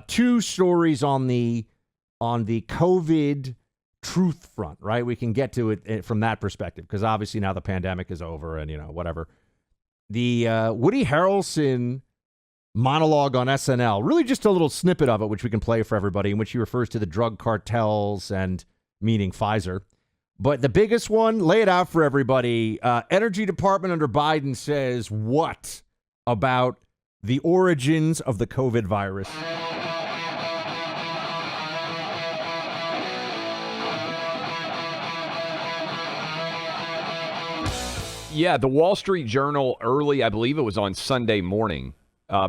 Two stories on the COVID truth front, right? We can get to it from that perspective because obviously now the pandemic is over and, whatever. The Woody Harrelson monologue on SNL, really just a little snippet of it, which we can play for everybody, in which he refers to the drug cartels and meaning Pfizer. But the biggest one, lay it out for everybody. Energy Department under Biden says what about the origins of the COVID virus? Yeah, the Wall Street Journal early, I believe it was on Sunday morning,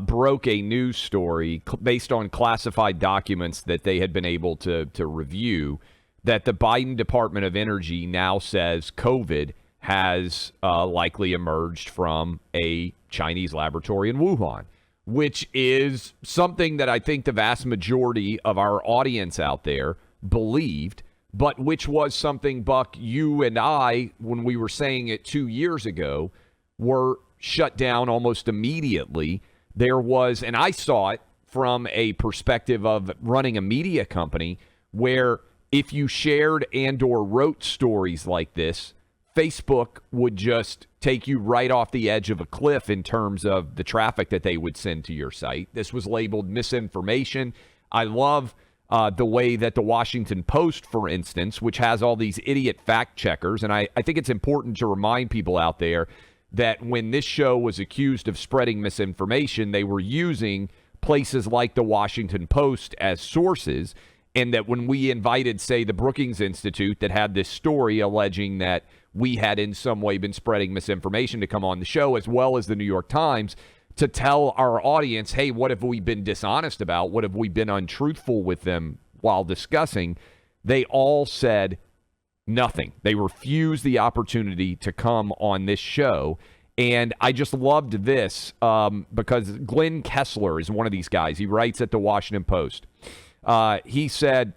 broke a news story based on classified documents that they had been able to review that the Biden Department of Energy now says COVID has likely emerged from a Chinese laboratory in Wuhan, which is something that I think the vast majority of our audience out there believed, but which was something, Buck, you and I, when we were saying it 2 years ago, were shut down almost immediately. There was, and I saw it from a perspective of running a media company, where if you shared and or wrote stories like this, Facebook would just take you right off the edge of a cliff in terms of the traffic that they would send to your site. This was labeled misinformation. I love the way that the Washington Post, for instance, which has all these idiot fact checkers, and I think it's important to remind people out there that when this show was accused of spreading misinformation, they were using places like the Washington Post as sources, and that when we invited, say, the Brookings Institute that had this story alleging that we had in some way been spreading misinformation to come on the show, as well as the New York Times, to tell our audience, hey, what have we been dishonest about? What have we been untruthful with them while discussing? They all said nothing. They refused the opportunity to come on this show. And I just loved this because Glenn Kessler is one of these guys. He writes at the Washington Post. He said,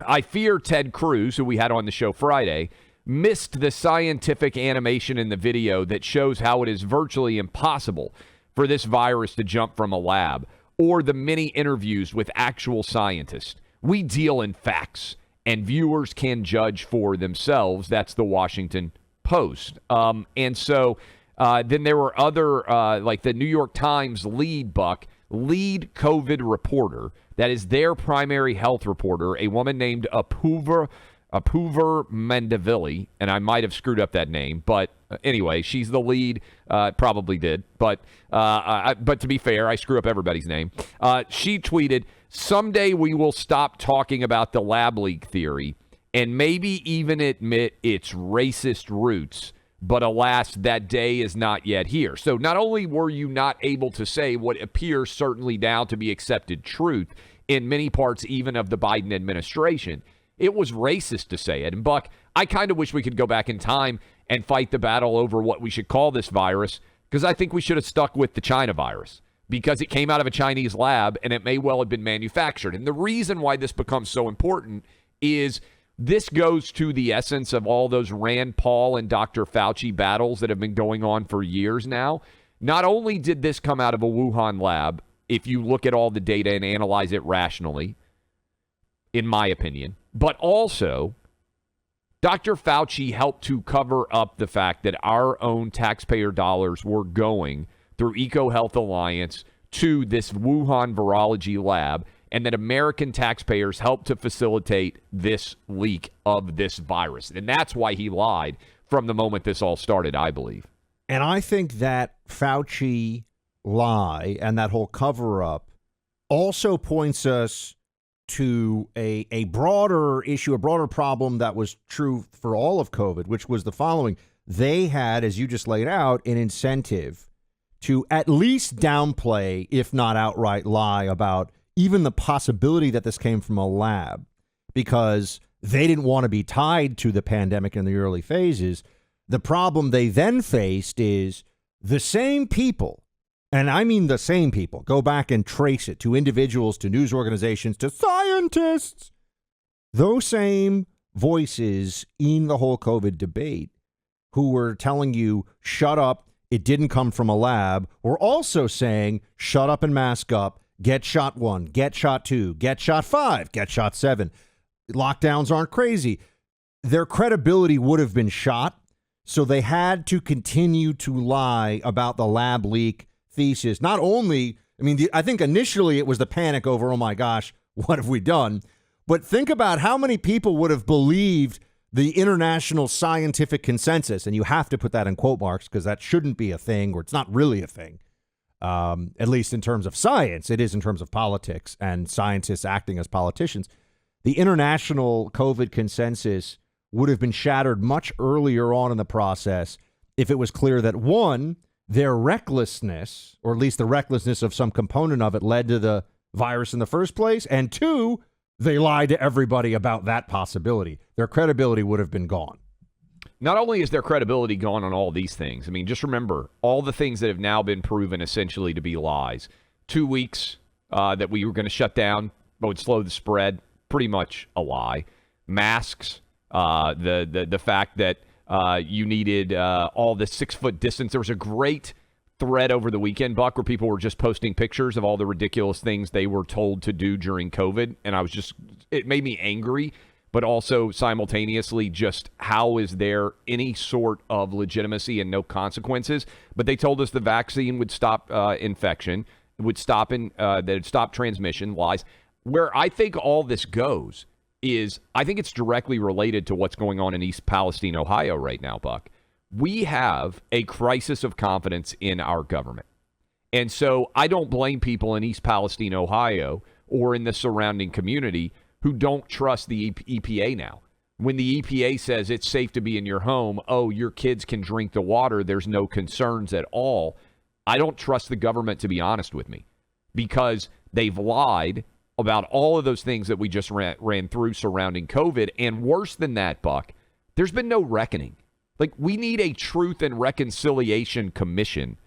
I fear Ted Cruz, who we had on the show Friday, missed the scientific animation in the video that shows how it is virtually impossible for this virus to jump from a lab, or the many interviews with actual scientists. We deal in facts, and viewers can judge for themselves. That's the Washington Post. And so then there were other, like the New York Times lead COVID reporter, that is their primary health reporter, a woman named Apoorva Mandavili, and I might have screwed up that name, but anyway, she's the lead. Probably did, but to be fair, I screw up everybody's name. She tweeted, "Someday we will stop talking about the lab leak theory and maybe even admit its racist roots. But alas, that day is not yet here." So not only were you not able to say what appears certainly now to be accepted truth in many parts even of the Biden administration, it was racist to say it. And Buck, I kind of wish we could go back in time and fight the battle over what we should call this virus, because I think we should have stuck with the China virus, because it came out of a Chinese lab and it may well have been manufactured. And the reason why this becomes so important is this goes to the essence of all those Rand Paul and Dr. Fauci battles that have been going on for years now. Not only did this come out of a Wuhan lab, if you look at all the data and analyze it rationally, in my opinion, but also Dr. Fauci helped to cover up the fact that our own taxpayer dollars were going through EcoHealth Alliance to this Wuhan virology lab, and that American taxpayers helped to facilitate this leak of this virus. And that's why he lied from the moment this all started, I believe. And I think that Fauci lie and that whole cover-up also points us to a broader issue, a broader problem that was true for all of COVID, which was the following. They had, as you just laid out, an incentive to at least downplay, if not outright lie, about even the possibility that this came from a lab, because they didn't want to be tied to the pandemic in the early phases. The problem they then faced is the same people, and I mean the same people, go back and trace it to individuals, to news organizations, to scientists. Those same voices in the whole COVID debate who were telling you, shut up, it didn't come from a lab, were also saying, shut up and mask up, Get shot 1, get shot 2, get shot 5, get shot 7. Lockdowns aren't crazy. Their credibility would have been shot, so they had to continue to lie about the lab leak thesis. Not only, I think initially it was the panic over, oh my gosh, what have we done? But think about how many people would have believed the international scientific consensus, and you have to put that in quote marks because that shouldn't be a thing, or it's not really a thing, at least in terms of science. It is in terms of politics and scientists acting as politicians. The international COVID consensus would have been shattered much earlier on in the process if it was clear that, one, their recklessness, or at least the recklessness of some component of it, led to the virus in the first place, and two, they lied to everybody about that possibility. Their credibility would have been gone. Not only is their credibility gone on all these things, just remember all the things that have now been proven essentially to be lies. 2 weeks that we were going to shut down but would slow the spread, pretty much a lie. Masks, the fact that you needed all the 6-foot distance. There was a great thread over the weekend, Buck, where people were just posting pictures of all the ridiculous things they were told to do during COVID. And it made me angry, but also simultaneously just how is there any sort of legitimacy and no consequences? But they told us the vaccine would stop infection, would stop that it'd stop transmission, lies. Where I think all this goes is I think it's directly related to what's going on in East Palestine, Ohio right now, Buck. We have a crisis of confidence in our government. And so I don't blame people in East Palestine, Ohio, or in the surrounding community who don't trust the EPA now. When the EPA says it's safe to be in your home, oh, your kids can drink the water, there's no concerns at all. I don't trust the government, to be honest with me, because they've lied about all of those things that we just ran through surrounding COVID. And worse than that, Buck, there's been no reckoning. We need a Truth and Reconciliation Commission,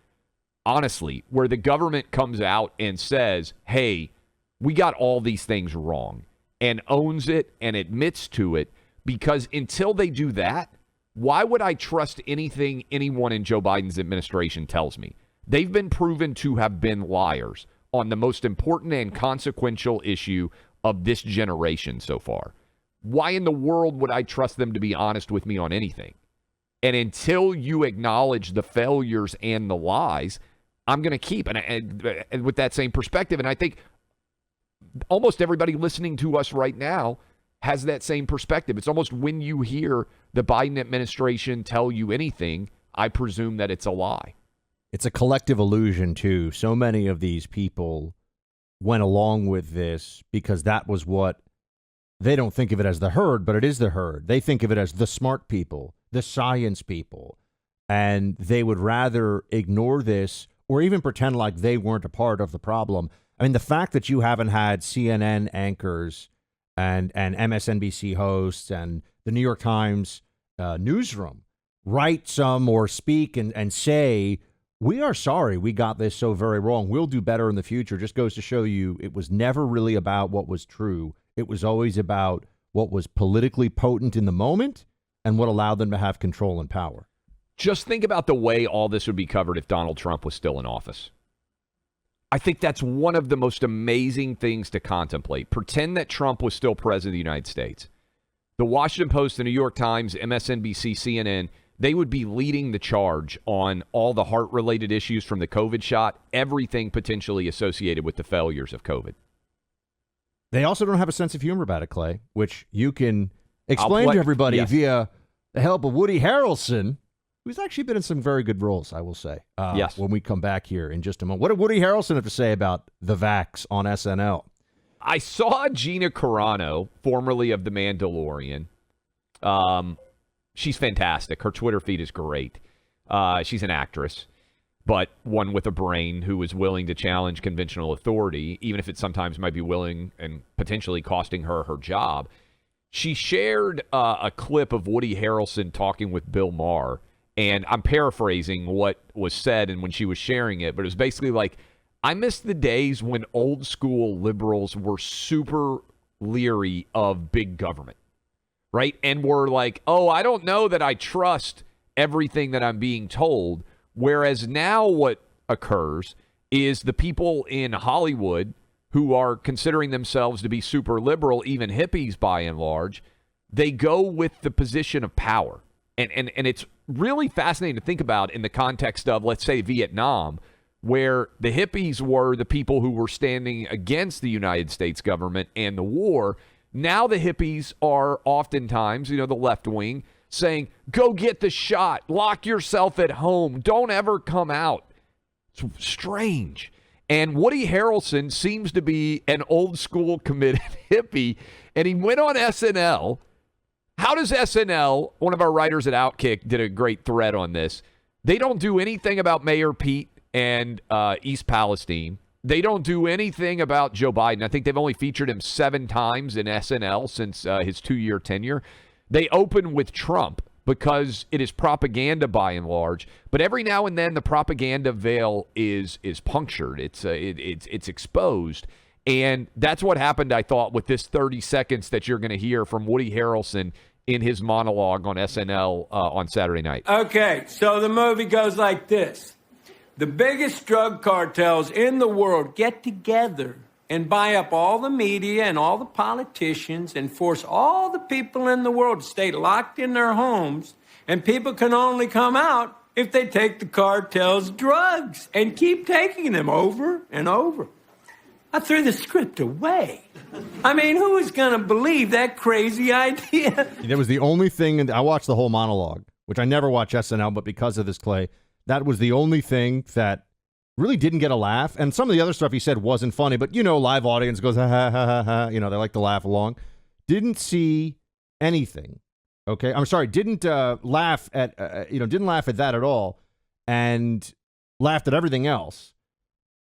honestly, where the government comes out and says, hey, we got all these things wrong, and owns it and admits to it, because until they do that, why would I trust anything anyone in Joe Biden's administration tells me? They've been proven to have been liars on the most important and consequential issue of this generation so far. Why in the world would I trust them to be honest with me on anything? And until you acknowledge the failures and the lies, I'm going to keep and with that same perspective. And I think almost everybody listening to us right now has that same perspective. It's almost when you hear the Biden administration tell you anything, I presume that it's a lie. It's a collective illusion, too. So many of these people went along with this because that was what they don't think of it as the herd, but it is the herd. They think of it as the smart people, the science people, and they would rather ignore this or even pretend like they weren't a part of the problem. The fact that you haven't had CNN anchors and MSNBC hosts and the New York Times newsroom write some or speak and say, we are sorry we got this so very wrong, we'll do better in the future, just goes to show you it was never really about what was true. It was always about what was politically potent in the moment and what allowed them to have control and power. Just think about the way all this would be covered if Donald Trump was still in office. I think that's one of the most amazing things to contemplate. Pretend that Trump was still president of the United States. The Washington Post, the New York Times, MSNBC, CNN, they would be leading the charge on all the heart-related issues from the COVID shot, everything potentially associated with the failures of COVID. They also don't have a sense of humor about it, Clay, which you can explain to everybody via the help of Woody Harrelson, who's actually been in some very good roles, I will say, when we come back here in just a moment. What did Woody Harrelson have to say about the vax on SNL? I saw Gina Carano, formerly of The Mandalorian. She's fantastic. Her Twitter feed is great. She's an actress, but one with a brain who is willing to challenge conventional authority, even if it sometimes might be willing and potentially costing her her job. She shared a clip of Woody Harrelson talking with Bill Maher, and I'm paraphrasing what was said and when she was sharing it, but it was basically like, I miss the days when old school liberals were super leery of big government, right? And were like, oh, I don't know that I trust everything that I'm being told. Whereas now what occurs is the people in Hollywood who are considering themselves to be super liberal, even hippies by and large, they go with the position of power. And it's really fascinating to think about in the context of, let's say, Vietnam, where the hippies were the people who were standing against the United States government and the war. Now the hippies are oftentimes, the left wing, saying, go get the shot, lock yourself at home, don't ever come out. It's strange. And Woody Harrelson seems to be an old school committed hippie, and he went on SNL. How does SNL, one of our writers at Outkick did a great thread on this, they don't do anything about Mayor Pete and East Palestine. They don't do anything about Joe Biden. I think they've only featured him 7 times in SNL since his 2-year tenure. They open with Trump because it is propaganda by and large. But every now and then the propaganda veil is punctured. It's exposed. And that's what happened, I thought, with this 30 seconds that you're going to hear from Woody Harrelson in his monologue on SNL on Saturday night. Okay, so the movie goes like this. The biggest drug cartels in the world get together and buy up all the media and all the politicians and force all the people in the world to stay locked in their homes. And people can only come out if they take the cartel's drugs and keep taking them over and over. I threw the script away. I mean, who is going to believe that crazy idea? That was the only thing, and I watched the whole monologue, which I never watch SNL, but because of this, Clay, that was the only thing that really didn't get a laugh. And some of the other stuff he said wasn't funny, but, live audience goes, ha, ha, ha, ha, ha. They like to laugh along. Didn't see anything. Okay. I'm sorry. Didn't laugh at, didn't laugh at that at all, and laughed at everything else.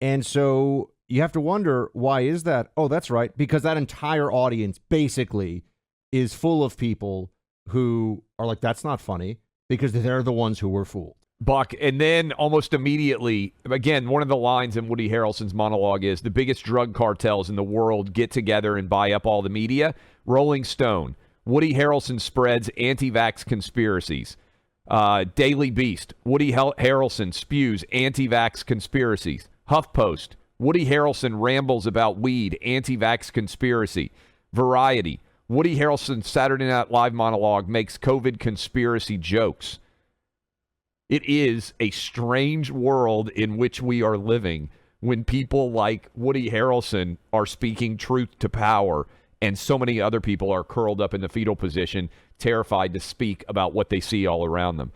And so you have to wonder, why is that? Oh, that's right. Because that entire audience basically is full of people who are like, that's not funny, because they're the ones who were fooled. Buck, and then almost immediately, again, one of the lines in Woody Harrelson's monologue is, the biggest drug cartels in the world get together and buy up all the media. Rolling Stone, Woody Harrelson spreads anti-vax conspiracies. Daily Beast, Woody Harrelson spews anti-vax conspiracies. HuffPost, Woody Harrelson rambles about weed, anti-vax conspiracy. Variety, Woody Harrelson's Saturday Night Live monologue makes COVID conspiracy jokes. It is a strange world in which we are living when people like Woody Harrelson are speaking truth to power, and so many other people are curled up in the fetal position, terrified to speak about what they see all around them.